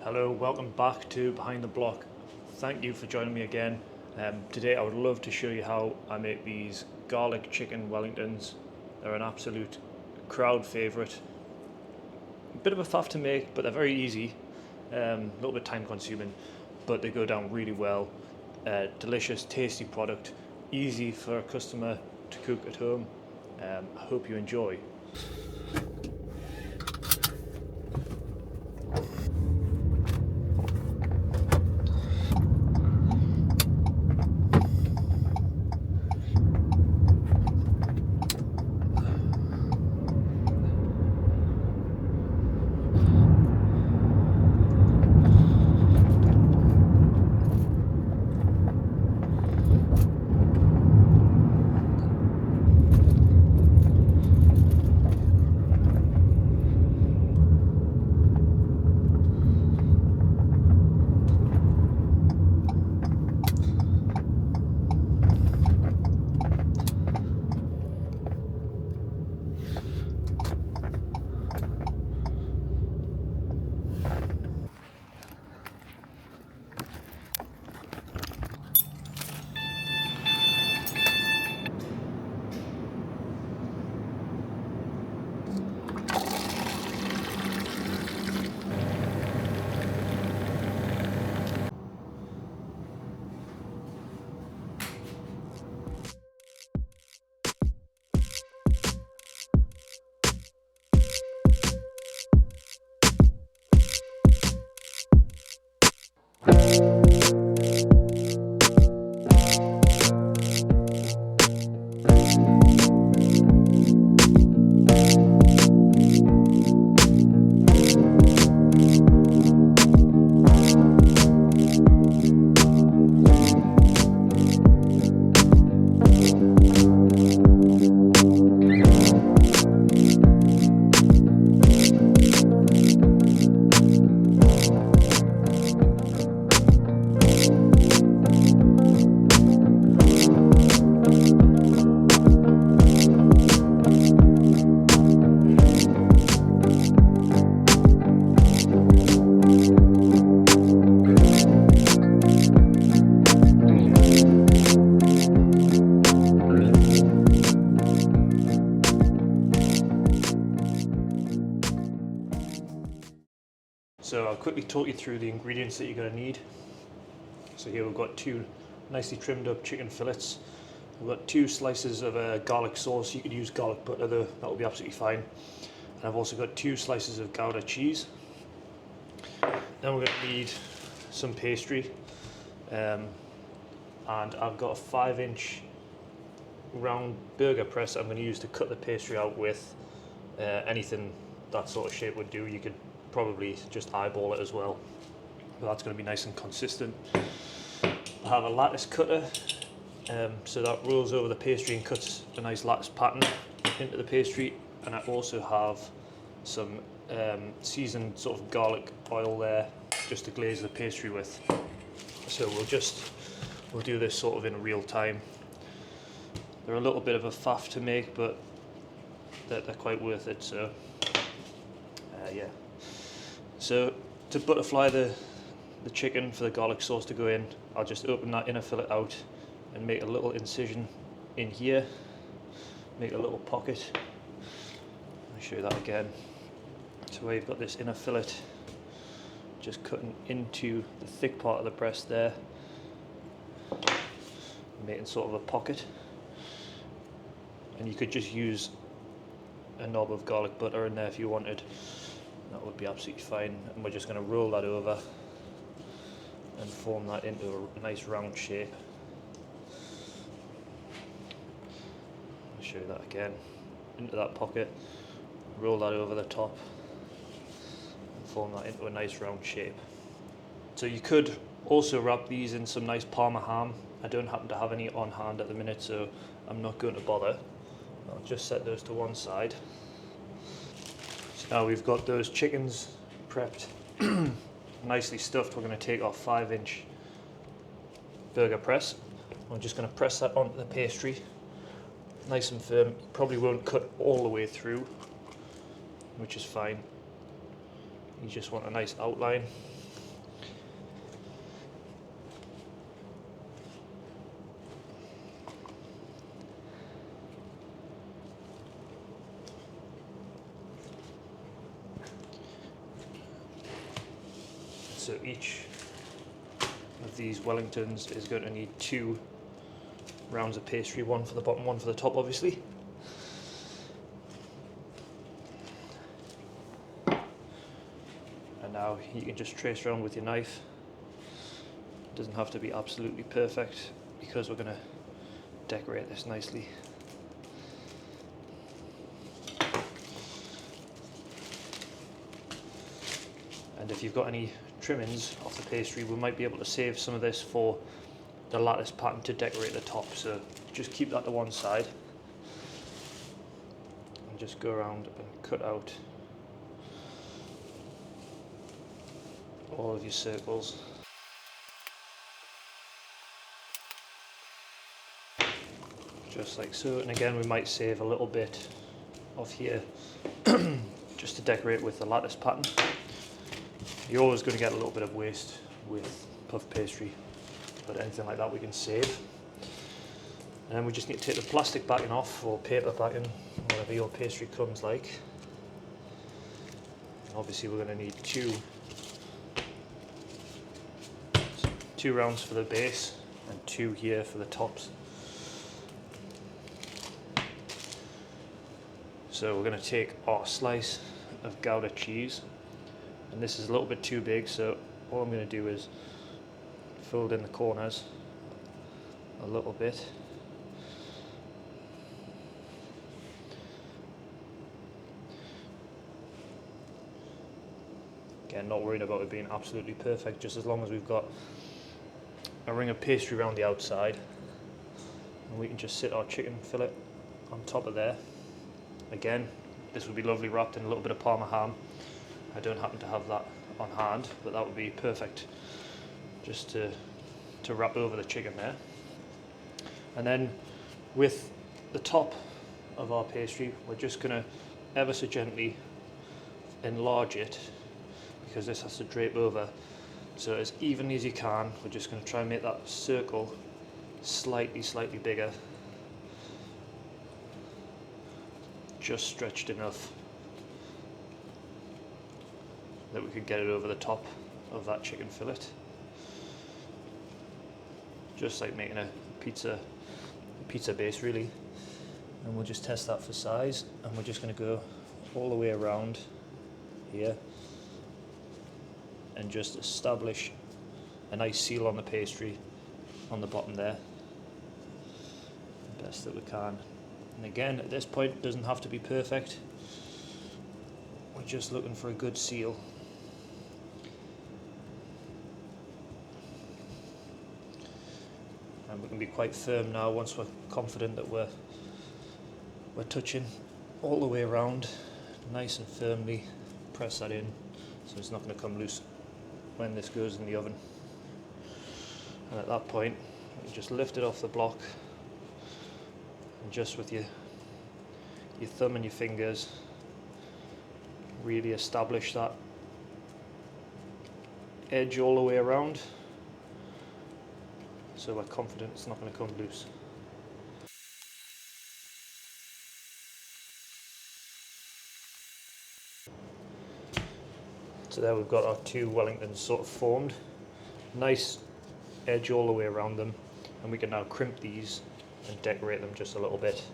Hello, welcome back to Behind the Block. Thank you for joining me again. Today I would love to show you how I make these garlic chicken Wellingtons. They're an absolute crowd favourite. A bit of a faff to make, but they're very easy. A little bit time consuming, but they go down really well. Delicious, tasty product, easy for a customer to cook at home. I hope you enjoy. So I'll quickly talk you through the ingredients that you're going to need. So here we've got two nicely trimmed up chicken fillets. We've got 2 slices of garlic sauce. You could use garlic butter though, that will be absolutely fine. And I've also got 2 slices of Gouda cheese. Then we're going to need some pastry. And I've got a 5-inch round burger press I'm going to use to cut the pastry out with. Anything that sort of shape would do. You could probably just eyeball it as well, but that's going to be nice and consistent. I have a lattice cutter, so that rolls over the pastry and cuts a nice lattice pattern into the pastry. And I also have some seasoned sort of garlic oil there just to glaze the pastry with. So we'll do this sort of in real time. They're a little bit of a faff to make, but they're quite worth it. So yeah. So to butterfly the chicken for the garlic sauce to go in, I'll just open that inner fillet out and make a little incision in here, make a little pocket. I'll show you that again. So where you've got this inner fillet just cutting into the thick part of the breast there, making sort of a pocket. And you could just use a knob of garlic butter in there if you wanted. That would be absolutely fine. And we're just going to roll that over and form that into a nice round shape. I'll show you that again. Into that pocket, roll that over the top and form that into a nice round shape. So you could also wrap these in some nice Parma ham. I don't happen to have any on hand at the minute, so I'm not going to bother. I'll just set those to one side. Now we've got those chickens prepped, nicely stuffed. We're going to take our 5-inch burger press. We're just going to press that onto the pastry, nice and firm. You probably won't cut all the way through, which is fine. You just want a nice outline. So each of these Wellingtons is going to need 2 rounds of pastry, one for the bottom, one for the top, obviously. And now you can just trace around with your knife. It doesn't have to be absolutely perfect because we're going to decorate this nicely. And if you've got any trimmings off the pastry, we might be able to save some of this for the lattice pattern to decorate the top. So just keep that to one side and just go around and cut out all of your circles. Just like so. And again, we might save a little bit off here just to decorate with the lattice pattern. You're always going to get a little bit of waste with puff pastry, but anything like that we can save. And then we just need to take the plastic backing off, or paper backing, whatever your pastry comes like. And obviously we're going to need two rounds for the base and 2 here for the tops. So we're going to take our slice of Gouda cheese, and this is a little bit too big, so all I'm going to do is fold in the corners a little bit. Again, not worrying about it being absolutely perfect, just as long as we've got a ring of pastry around the outside, and we can just sit our chicken fillet on top of there. Again, this would be lovely wrapped in a little bit of Parma ham. I don't happen to have that on hand, but that would be perfect just to wrap over the chicken there. And then with the top of our pastry, we're just going to ever so gently enlarge it, because this has to drape over. So as evenly as you can, we're just going to try and make that circle slightly bigger, just stretched enough that we could get it over the top of that chicken fillet, just like making a pizza base really. And we'll just test that for size, and we're just going to go all the way around here and just establish a nice seal on the pastry on the bottom there, best that we can. And again, at this point, it doesn't have to be perfect. We're just looking for a good seal. And we can be quite firm now once we're confident that we're touching all the way around, nice and firmly press that in so it's not going to come loose when this goes in the oven. And at that point, you just lift it off the block, and just with your thumb and your fingers, really establish that edge all the way around, so we're confident it's not going to come loose. So there we've got our 2 Wellingtons sort of formed, nice edge all the way around them, and we can now crimp these and decorate them just a little bit.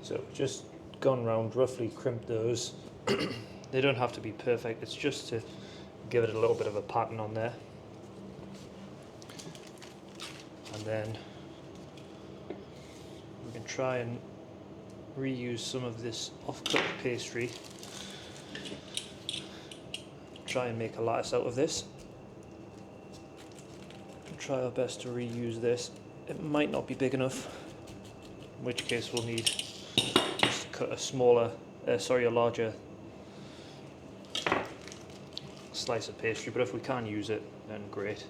So just gone round, roughly crimp those. They don't have to be perfect, it's just to give it a little bit of a pattern on there. And then we can try and reuse some of this off-cut pastry. Try and make a lattice out of this. Try our best to reuse this. It might not be big enough, in which case we'll need just cut a larger slice of pastry, but if we can use it, then great.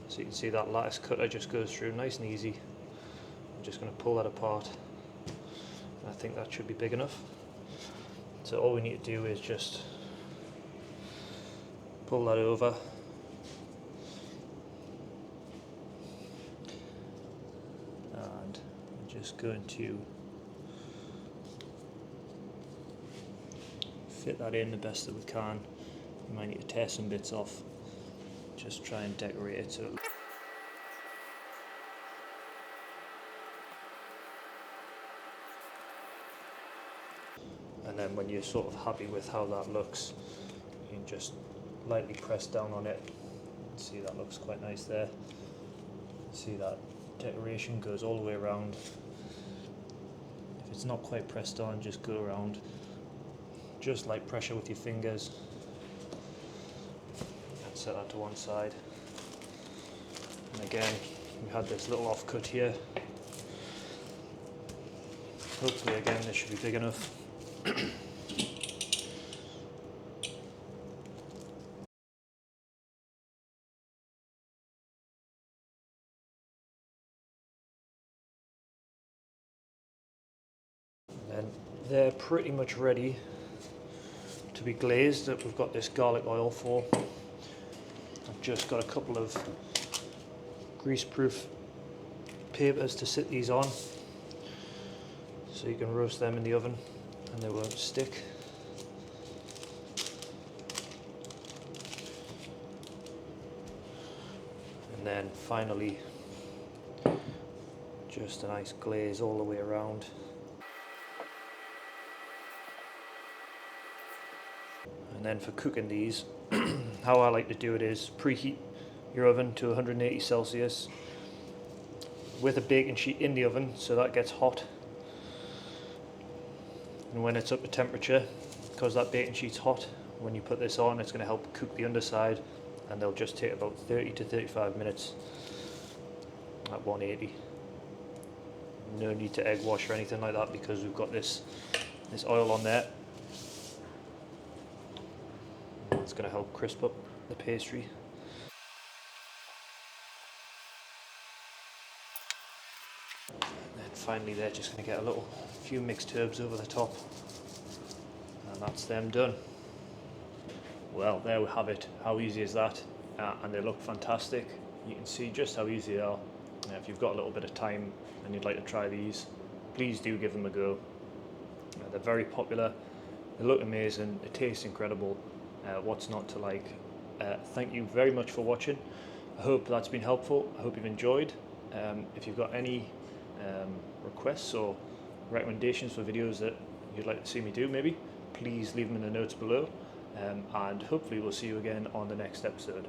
So you can see that lattice cutter just goes through nice and easy. I'm just going to pull that apart, and I think that should be big enough. So all we need to do is just pull that over, and I'm just going to fit that in the best that we can. You might need to tear some bits off, just try and decorate it so. And then when you're sort of happy with how that looks, you can just lightly press down on it. See, that looks quite nice there. See, that decoration goes all the way around. If it's not quite pressed on, just go around, just light pressure with your fingers, and set that to one side. And again, we had this little offcut here. Hopefully again this should be big enough. And they're pretty much ready to be glazed. That we've got this garlic oil for. I've just got a couple of grease-proof papers to sit these on, so you can roast them in the oven and they won't stick. And then finally, just a nice glaze all the way around. And then for cooking these, how I like to do it is preheat your oven to 180 Celsius with a baking sheet in the oven, so that gets hot. And when it's up to temperature, because that baking sheet's hot, when you put this on, it's going to help cook the underside, and they'll just take about 30 to 35 minutes at 180. No need to egg wash or anything like that, because we've got this oil on there. It's going to help crisp up the pastry. And then finally they're just going to get a few mixed herbs over the top, and that's them done. Well, there we have it. How easy is that? And they look fantastic. You can see just how easy they are. If you've got a little bit of time and you'd like to try these, please do give them a go. They're very popular, they look amazing, they taste incredible. What's not to like? Thank you very much for watching. I hope that's been helpful. I hope you've enjoyed. If you've got any requests or recommendations for videos that you'd like to see me do, maybe, please leave them in the notes below. And hopefully we'll see you again on the next episode.